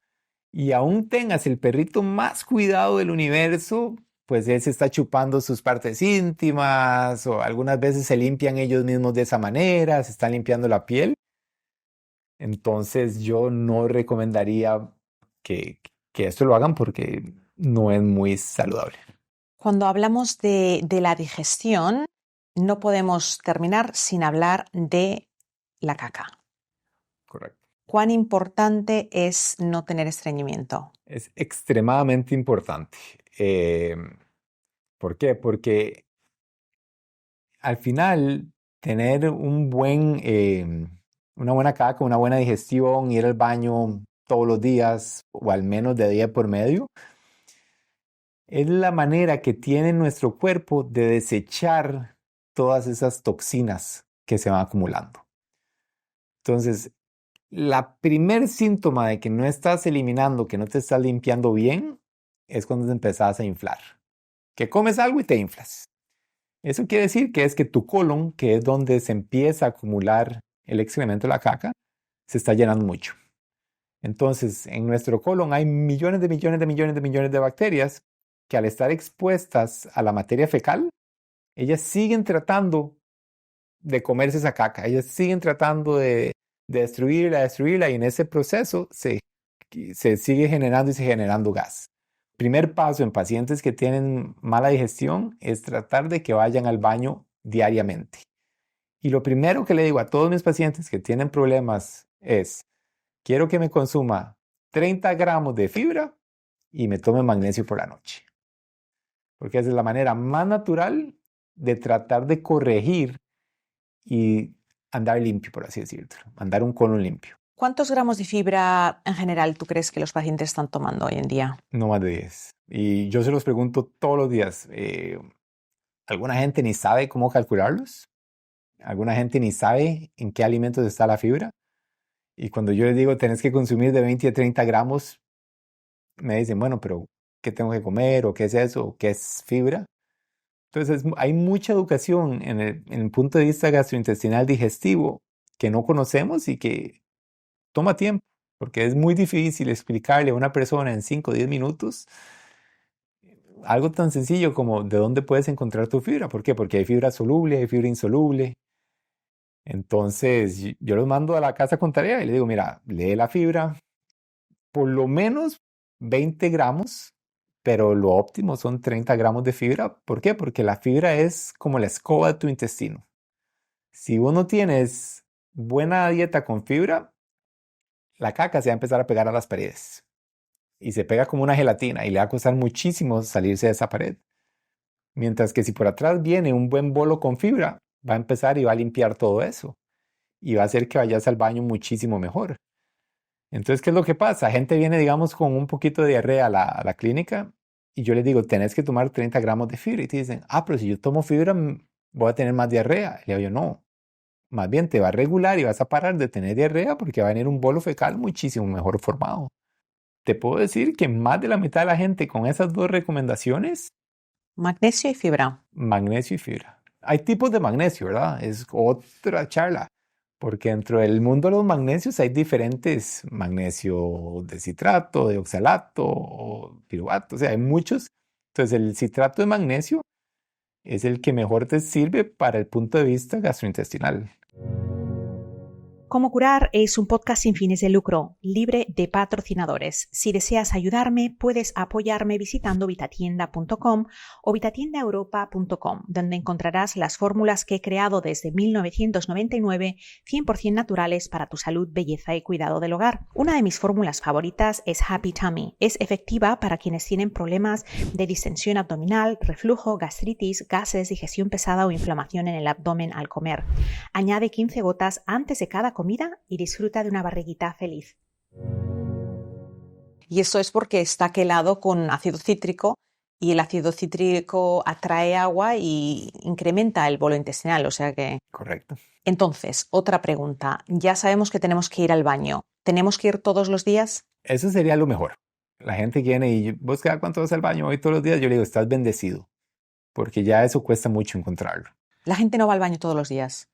Y aún tengas el perrito más cuidado del universo, pues él se está chupando sus partes íntimas o algunas veces se limpian ellos mismos de esa manera, se están limpiando la piel. Entonces yo no recomendaría que, que esto lo hagan porque no es muy saludable. Cuando hablamos de la digestión, no podemos terminar sin hablar de la caca. Correcto. ¿Cuán importante es no tener estreñimiento? Es extremadamente importante. ¿Por qué? Porque al final tener una buena caca, una buena digestión, ir al baño todos los días o al menos de día por medio, es la manera que tiene nuestro cuerpo de desechar todas esas toxinas que se van acumulando. Entonces, la primer síntoma de que no estás eliminando, que no te estás limpiando bien, es cuando te empezás a inflar. Que comes algo y te inflas. Eso quiere decir que es que tu colon, que es donde se empieza a acumular el excremento de la caca, se está llenando mucho. Entonces, en nuestro colon hay millones de millones de millones de millones de bacterias que al estar expuestas a la materia fecal, ellas siguen tratando de comerse esa caca, ellas siguen tratando de destruirla, y en ese proceso se sigue generando y se generando gas. Primer paso en pacientes que tienen mala digestión es tratar de que vayan al baño diariamente. Y lo primero que le digo a todos mis pacientes que tienen problemas es, quiero que me consuma 30 gramos de fibra y me tome magnesio por la noche. Porque esa es la manera más natural de tratar de corregir y andar limpio, por así decirlo, andar un colon limpio. ¿Cuántos gramos de fibra en general tú crees que los pacientes están tomando hoy en día? No más de 10. Y yo se los pregunto todos los días. Alguna gente ni sabe cómo calcularlos. Alguna gente ni sabe en qué alimentos está la fibra. Y cuando yo les digo, tenés que consumir de 20 a 30 gramos, me dicen, bueno, pero ¿qué tengo que comer? ¿O qué es eso? ¿O qué es fibra? Entonces, hay mucha educación en el punto de vista gastrointestinal digestivo que no conocemos y que toma tiempo, porque es muy difícil explicarle a una persona en 5 o 10 minutos algo tan sencillo como de dónde puedes encontrar tu fibra. ¿Por qué? Porque hay fibra soluble, hay fibra insoluble. Entonces, yo los mando a la casa con tarea y les digo, mira, lee la fibra, por lo menos 20 gramos, pero lo óptimo son 30 gramos de fibra. ¿Por qué? Porque la fibra es como la escoba de tu intestino. Si vos no tienes buena dieta con fibra, la caca se va a empezar a pegar a las paredes y se pega como una gelatina y le va a costar muchísimo salirse de esa pared. Mientras que si por atrás viene un buen bolo con fibra, va a empezar y va a limpiar todo eso y va a hacer que vayas al baño muchísimo mejor. Entonces, ¿qué es lo que pasa? Gente viene, digamos, con un poquito de diarrea a la clínica y yo les digo, tenés que tomar 30 gramos de fibra. Y te dicen, pero si yo tomo fibra, voy a tener más diarrea. Y le digo yo, no, más bien te va a regular y vas a parar de tener diarrea porque va a venir un bolo fecal muchísimo mejor formado. Te puedo decir que más de la mitad de la gente con esas dos recomendaciones, Magnesio y fibra. magnesio y fibra. Hay tipos de magnesio, ¿verdad? Es otra charla. Porque dentro del mundo de los magnesios hay diferentes magnesio de citrato, de oxalato, o piruvato, o sea, hay muchos. Entonces, el citrato de magnesio es el que mejor te sirve para el punto de vista gastrointestinal. Cómo curar es un podcast sin fines de lucro, libre de patrocinadores. Si deseas ayudarme, puedes apoyarme visitando vitatienda.com o vitatiendaeuropa.com, donde encontrarás las fórmulas que he creado desde 1999, 100% naturales para tu salud, belleza y cuidado del hogar. Una de mis fórmulas favoritas es Happy Tummy. Es efectiva para quienes tienen problemas de distensión abdominal, reflujo, gastritis, gases, digestión pesada o inflamación en el abdomen al comer. Añade 15 gotas antes de cada comida y disfruta de una barriguita feliz. Y eso es porque está quelado con ácido cítrico y el ácido cítrico atrae agua y incrementa el bolo intestinal, o sea que... Correcto. Entonces, otra pregunta. Ya sabemos que tenemos que ir al baño. ¿Tenemos que ir todos los días? Eso sería lo mejor. La gente viene y vos cada cuánto vas al baño hoy todos los días. Yo le digo, estás bendecido, porque ya eso cuesta mucho encontrarlo. La gente no va al baño todos los días.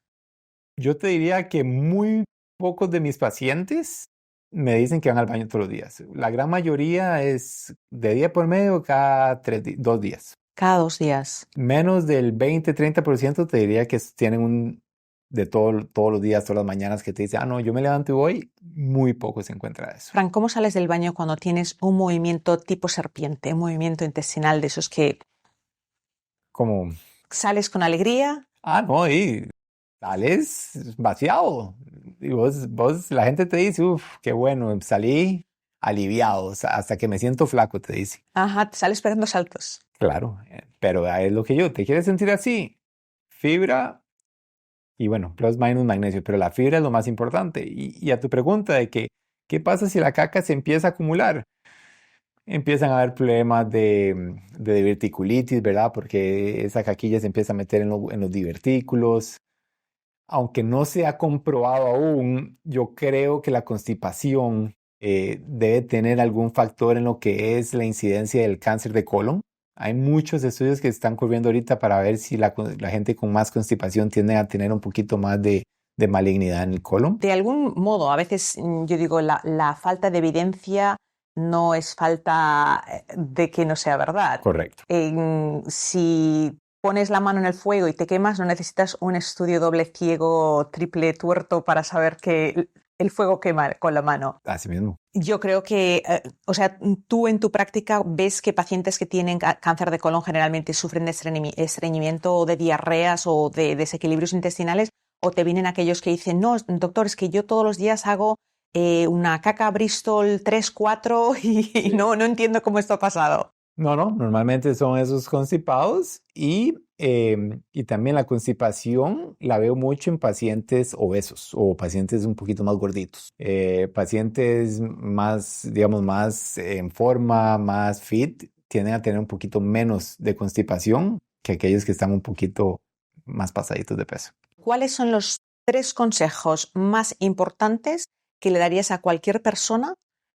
Yo te diría que muy pocos de mis pacientes me dicen que van al baño todos los días. La gran mayoría es de día por medio cada 2 días. Cada 2 días. Menos del 20-30% te diría que tienen de todos los días, todas las mañanas que te dicen, no, yo me levanto y voy. Muy poco se encuentra eso. Fran, ¿cómo sales del baño cuando tienes un movimiento tipo serpiente, un movimiento intestinal de esos que... Como... ¿Sales con alegría? No, y sales vaciado. Y la gente te dice, qué bueno, salí aliviado, hasta que me siento flaco, te dice. Ajá, te sales pegando saltos. Claro, pero es lo que yo, ¿te quieres sentir así? Fibra Y bueno, plus minus magnesio, pero la fibra es lo más importante. Y a tu pregunta de que, ¿qué pasa si la caca se empieza a acumular? Empiezan a haber problemas de diverticulitis, ¿verdad? Porque esa caquilla se empieza a meter en los divertículos. Aunque no se ha comprobado aún, yo creo que la constipación debe tener algún factor en lo que es la incidencia del cáncer de colon. Hay muchos estudios que están corriendo ahorita para ver si la gente con más constipación tiende a tener un poquito más de malignidad en el colon. De algún modo, a veces yo digo, la falta de evidencia no es falta de que no sea verdad. Correcto. Si pones la mano en el fuego y te quemas, no necesitas un estudio doble ciego, triple tuerto para saber que el fuego quema con la mano. Así mismo. Yo creo que, o sea, tú en tu práctica ves que pacientes que tienen cáncer de colon generalmente sufren de estreñimiento o de diarreas o de desequilibrios intestinales, o te vienen aquellos que dicen, no, doctor, es que yo todos los días hago una caca Bristol 3-4 y no entiendo cómo esto ha pasado. No, normalmente son esos constipados y también la constipación la veo mucho en pacientes obesos o pacientes un poquito más gorditos. Pacientes más, digamos, más en forma, más fit, tienden a tener un poquito menos de constipación que aquellos que están un poquito más pasaditos de peso. ¿Cuáles son los 3 consejos más importantes que le darías a cualquier persona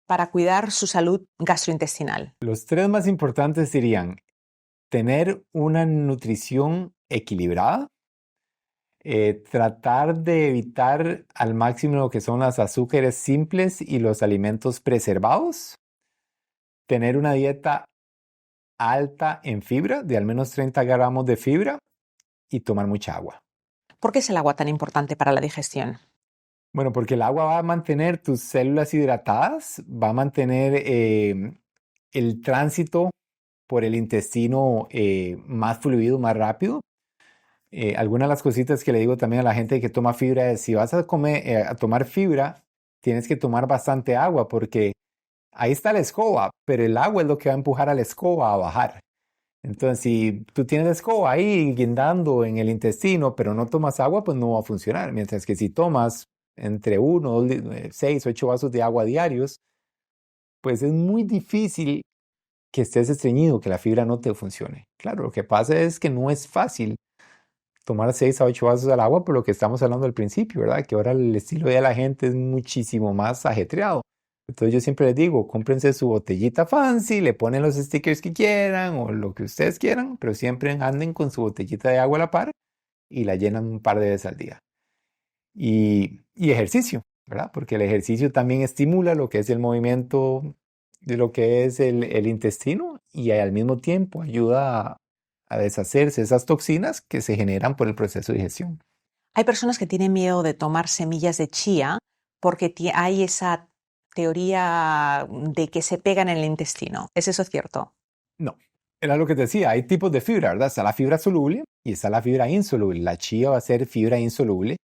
para cuidar su salud gastrointestinal? Los 3 más importantes serían tener una nutrición equilibrada, tratar de evitar al máximo lo que son los azúcares simples y los alimentos preservados, tener una dieta alta en fibra, de al menos 30 gramos de fibra y tomar mucha agua. ¿Por qué es el agua tan importante para la digestión? Bueno, porque el agua va a mantener tus células hidratadas, va a mantener el tránsito por el intestino más fluido, más rápido. Algunas de las cositas que le digo también a la gente que toma fibra es, si vas a tomar fibra, tienes que tomar bastante agua porque ahí está la escoba, pero el agua es lo que va a empujar a la escoba a bajar. Entonces, si tú tienes la escoba ahí guindando en el intestino, pero no tomas agua, pues no va a funcionar. Mientras que si tomas entre 1, 6, 8 vasos de agua diarios, pues es muy difícil que estés estreñido, que la fibra no te funcione. Claro, lo que pasa es que no es fácil tomar 6 a 8 vasos al agua por lo que estamos hablando al principio, ¿verdad? Que ahora el estilo de la gente es muchísimo más ajetreado. Entonces yo siempre les digo, cómprense su botellita fancy, le ponen los stickers que quieran o lo que ustedes quieran, pero siempre anden con su botellita de agua a la par y la llenan un par de veces al día. Y ejercicio, ¿verdad? Porque el ejercicio también estimula lo que es el movimiento de lo que es el intestino y al mismo tiempo ayuda a deshacerse esas toxinas que se generan por el proceso de digestión. Hay personas que tienen miedo de tomar semillas de chía porque hay esa teoría de que se pegan en el intestino. ¿Es eso cierto? No, era lo que te decía, hay tipos de fibra, ¿verdad? Está la fibra soluble y está la fibra insoluble. La chía va a ser fibra insoluble.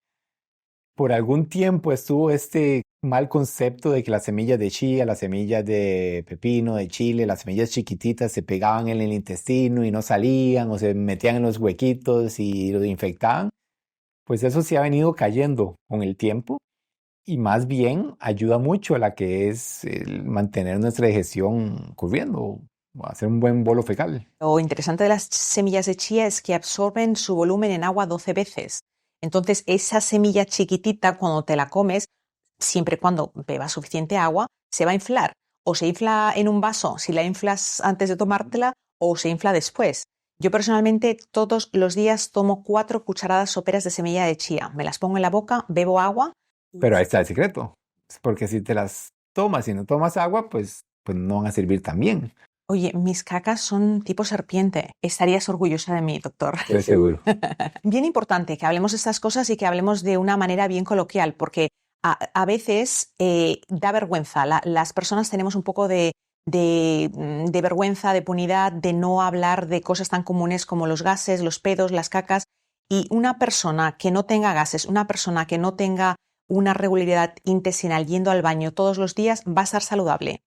Por algún tiempo estuvo este mal concepto de que las semillas de chía, las semillas de pepino, de chile, las semillas chiquititas se pegaban en el intestino y no salían o se metían en los huequitos y lo infectaban. Pues eso se ha venido cayendo con el tiempo y más bien ayuda mucho a la que es el mantener nuestra digestión corriendo o hacer un buen bolo fecal. Lo interesante de las semillas de chía es que absorben su volumen en agua 12 veces. Entonces, esa semilla chiquitita, cuando te la comes, siempre y cuando bebas suficiente agua, se va a inflar. O se infla en un vaso si la inflas antes de tomártela, o se infla después. Yo personalmente todos los días tomo 4 cucharadas soperas de semilla de chía. Me las pongo en la boca, bebo agua. Pero ahí está el secreto. Porque si te las tomas y no tomas agua, pues no van a servir tan bien. Oye, mis cacas son tipo serpiente. Estarías orgullosa de mí, doctor. Estoy seguro. Bien importante que hablemos de estas cosas y que hablemos de una manera bien coloquial, porque a veces da vergüenza. Las personas tenemos un poco de vergüenza, de punidad, de no hablar de cosas tan comunes como los gases, los pedos, las cacas. Y una persona que no tenga gases, una persona que no tenga una regularidad intestinal yendo al baño todos los días, va a estar saludable.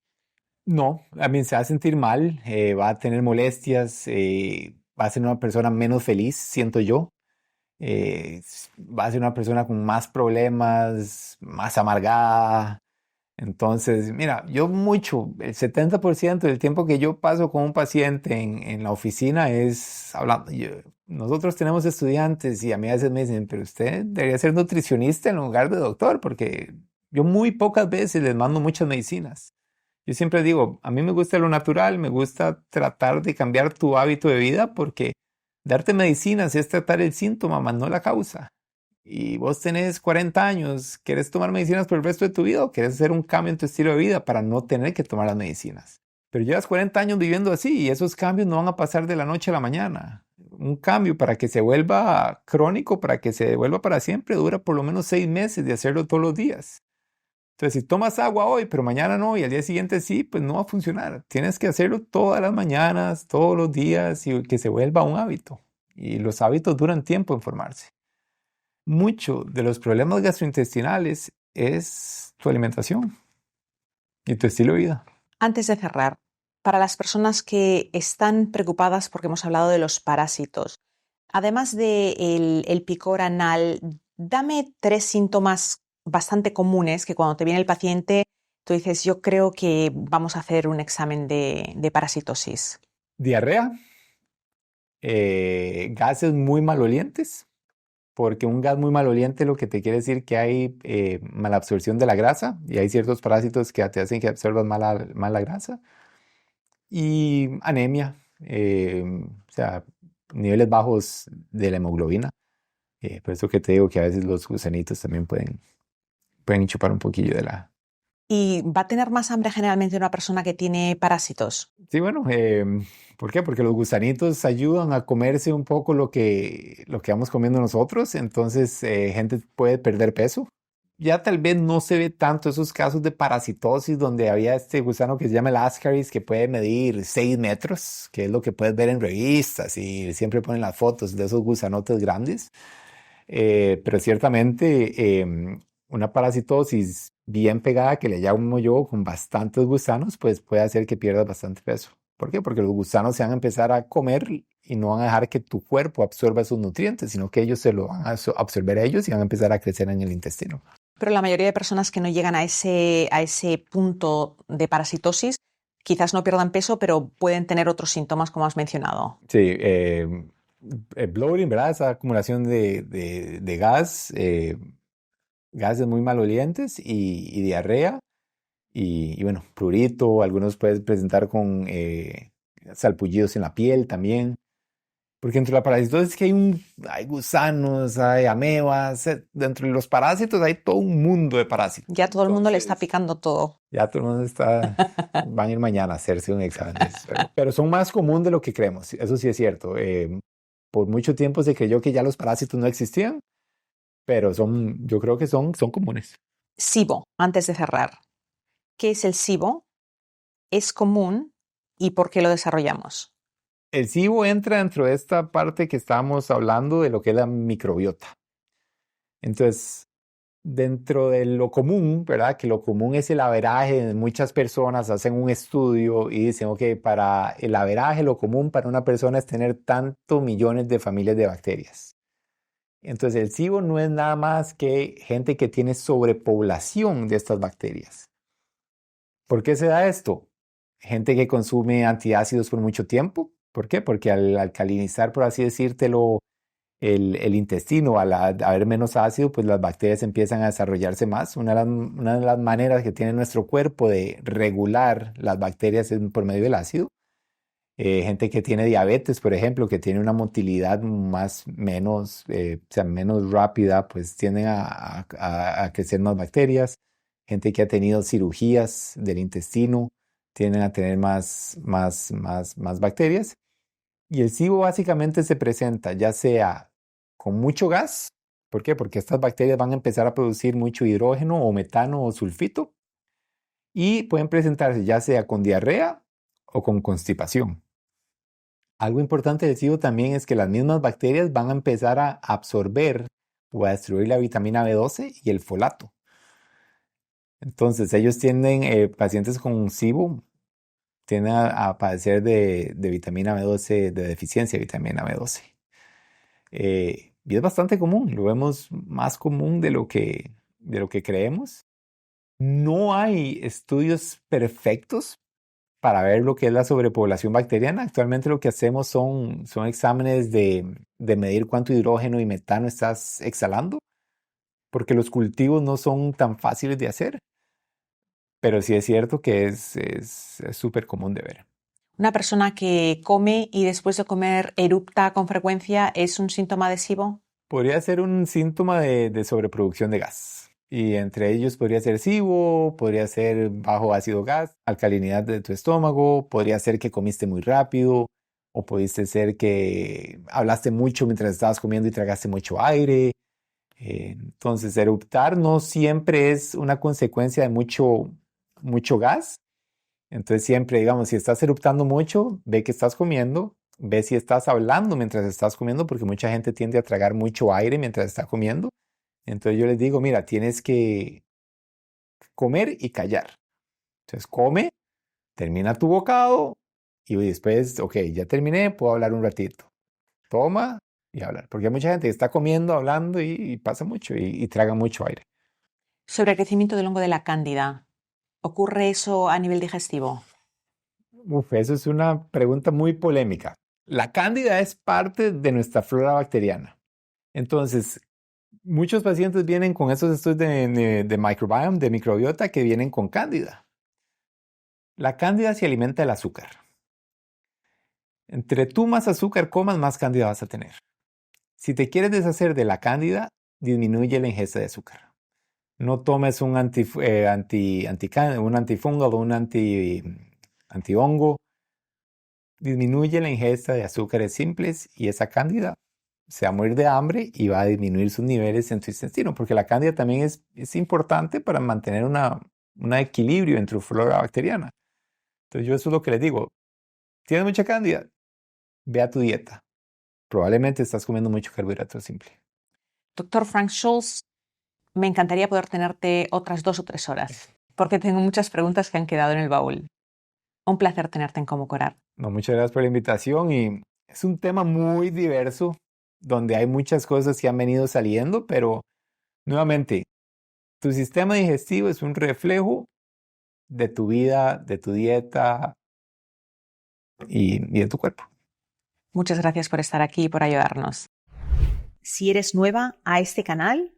No, a mí se va a sentir mal, va a tener molestias, va a ser una persona menos feliz, siento yo. va a ser una persona con más problemas, más amargada. Entonces, mira, el 70% del tiempo que yo paso con un paciente en la oficina es hablando. Nosotros tenemos estudiantes y a mí a veces me dicen, pero usted debería ser nutricionista en lugar de doctor, porque yo muy pocas veces les mando muchas medicinas. Yo siempre digo, a mí me gusta lo natural, me gusta tratar de cambiar tu hábito de vida porque darte medicinas es tratar el síntoma, más no la causa. Y vos tenés 40 años, ¿querés tomar medicinas por el resto de tu vida o querés hacer un cambio en tu estilo de vida para no tener que tomar las medicinas? Pero llevas 40 años viviendo así y esos cambios no van a pasar de la noche a la mañana. Un cambio para que se vuelva crónico, para que se vuelva para siempre, dura por lo menos 6 meses de hacerlo todos los días. Entonces, si tomas agua hoy, pero mañana no, y al día siguiente sí, pues no va a funcionar. Tienes que hacerlo todas las mañanas, todos los días, y que se vuelva un hábito. Y los hábitos duran tiempo en formarse. Mucho de los problemas gastrointestinales es tu alimentación y tu estilo de vida. Antes de cerrar, para las personas que están preocupadas porque hemos hablado de los parásitos, además del el picor anal, dame 3 síntomas bastante comunes que cuando te viene el paciente tú dices, yo creo que vamos a hacer un examen de parasitosis. Diarrea, gases muy malolientes, porque un gas muy maloliente lo que te quiere decir que hay malabsorción de la grasa y hay ciertos parásitos que te hacen que absorbas mala grasa. Y anemia, o sea, niveles bajos de la hemoglobina. Por eso que te digo que a veces los gusanitos también pueden chupar un poquillo de la... ¿Y va a tener más hambre generalmente una persona que tiene parásitos? Sí, bueno, ¿por qué? Porque los gusanitos ayudan a comerse un poco lo que vamos comiendo nosotros, entonces gente puede perder peso. Ya tal vez no se ve tanto esos casos de parasitosis donde había este gusano que se llama el Ascaris que puede medir 6 metros, que es lo que puedes ver en revistas y siempre ponen las fotos de esos gusanotes grandes. Pero ciertamente una parasitosis bien pegada que le llamo yo con bastantes gusanos, pues puede hacer que pierdas bastante peso. ¿Por qué? Porque los gusanos se van a empezar a comer y no van a dejar que tu cuerpo absorba esos nutrientes, sino que ellos se lo van a absorber a ellos y van a empezar a crecer en el intestino. Pero la mayoría de personas que no llegan a ese punto de parasitosis quizás no pierdan peso, pero pueden tener otros síntomas como has mencionado. Sí, bloating, ¿verdad? Esa acumulación de gas, gases muy malolientes y diarrea. Y bueno, prurito, algunos pueden presentar con salpullidos en la piel también. Porque dentro de la parasitosis es que hay gusanos, hay amebas, dentro de los parásitos hay todo un mundo de parásitos. Ya todo el mundo le está picando todo. Ya todo el mundo van a ir mañana a hacerse un examen de eso. Pero son más común de lo que creemos, eso sí es cierto. Por mucho tiempo se creyó que ya los parásitos no existían, pero yo creo que son comunes. SIBO, antes de cerrar. ¿Qué es el SIBO? ¿Es común? ¿Y por qué lo desarrollamos? El SIBO entra dentro de esta parte que estábamos hablando de lo que es la microbiota. Entonces, dentro de lo común, ¿verdad? Que lo común es el averaje. Muchas personas hacen un estudio y dicen, ok, para el averaje, lo común para una persona es tener tantos millones de familias de bacterias. Entonces, el SIBO no es nada más que gente que tiene sobrepoblación de estas bacterias. ¿Por qué se da esto? Gente que consume antiácidos por mucho tiempo. ¿Por qué? Porque al alcalinizar, por así decírtelo, el intestino, al haber menos ácido, pues las bacterias empiezan a desarrollarse más. Una de las maneras que tiene nuestro cuerpo de regular las bacterias es por medio del ácido. Gente que tiene diabetes, por ejemplo, que tiene una motilidad menos rápida, pues tienden a crecer más bacterias. Gente que ha tenido cirugías del intestino tienden a tener más bacterias. Y el SIBO básicamente se presenta ya sea con mucho gas. ¿Por qué? Porque estas bacterias van a empezar a producir mucho hidrógeno o metano o sulfito. Y pueden presentarse ya sea con diarrea o con constipación. Algo importante del SIBO también es que las mismas bacterias van a empezar a absorber o a destruir la vitamina B12 y el folato. Entonces ellos tienden, pacientes con SIBO, tienden a padecer de vitamina B12, de deficiencia de vitamina B12. Y es bastante común, lo vemos más común de lo que creemos. No hay estudios perfectos para ver lo que es la sobrepoblación bacteriana. Actualmente lo que hacemos son exámenes de medir cuánto hidrógeno y metano estás exhalando, porque los cultivos no son tan fáciles de hacer, pero sí es cierto que es súper común de ver. ¿Una persona que come y después de comer erupta con frecuencia es un síntoma de SIBO? Podría ser un síntoma de sobreproducción de gas. Y entre ellos podría ser SIBO, podría ser bajo ácido gas, alcalinidad de tu estómago, podría ser que comiste muy rápido, o pudiste ser que hablaste mucho mientras estabas comiendo y tragaste mucho aire. Entonces, eruptar no siempre es una consecuencia de mucho gas. Entonces, siempre, digamos, si estás eruptando mucho, ve que estás comiendo, ve si estás hablando mientras estás comiendo, porque mucha gente tiende a tragar mucho aire mientras está comiendo. Entonces, yo les digo, mira, tienes que comer y callar. Entonces, come, termina tu bocado y después, ok, ya terminé, puedo hablar un ratito. Toma y hablar. Porque hay mucha gente que está comiendo, hablando y pasa mucho y traga mucho aire. Sobre el crecimiento del hongo de la cándida, ¿ocurre eso a nivel digestivo? Eso es una pregunta muy polémica. La cándida es parte de nuestra flora bacteriana. Entonces, muchos pacientes vienen con esos estudios de microbiome, de microbiota, que vienen con cándida. La cándida se alimenta del azúcar. Entre tú más azúcar comas, más cándida vas a tener. Si te quieres deshacer de la cándida, disminuye la ingesta de azúcar. No tomes un antifungal o un antihongo. Disminuye la ingesta de azúcares simples y esa cándida se va a morir de hambre y va a disminuir sus niveles en tu intestino, porque la cándida también es importante para mantener un equilibrio en tu flora bacteriana. Entonces yo eso es lo que les digo. ¿Tienes mucha cándida? Ve a tu dieta. Probablemente estás comiendo mucho carbohidrato simple. Doctor Frank Schulz, me encantaría poder tenerte otras 2 o 3 horas, porque tengo muchas preguntas que han quedado en el baúl. Un placer tenerte en Cómo Curar. No, muchas gracias por la invitación y es un tema muy diverso donde hay muchas cosas que han venido saliendo, pero nuevamente, tu sistema digestivo es un reflejo de tu vida, de tu dieta y de tu cuerpo. Muchas gracias por estar aquí y por ayudarnos. Si eres nueva a este canal,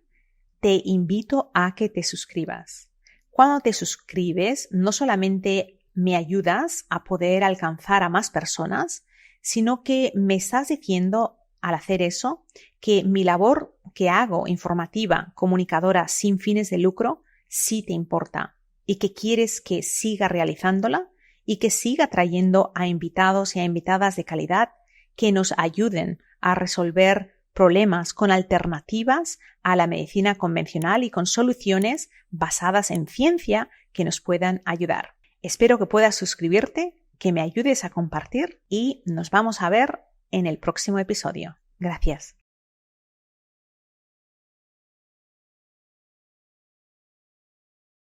te invito a que te suscribas. Cuando te suscribes, no solamente me ayudas a poder alcanzar a más personas, sino que me estás diciendo al hacer eso que mi labor que hago informativa, comunicadora sin fines de lucro, sí te importa y que quieres que siga realizándola y que siga trayendo a invitados y a invitadas de calidad que nos ayuden a resolver problemas con alternativas a la medicina convencional y con soluciones basadas en ciencia que nos puedan ayudar. Espero que puedas suscribirte, que me ayudes a compartir y nos vamos a ver en el próximo episodio. Gracias.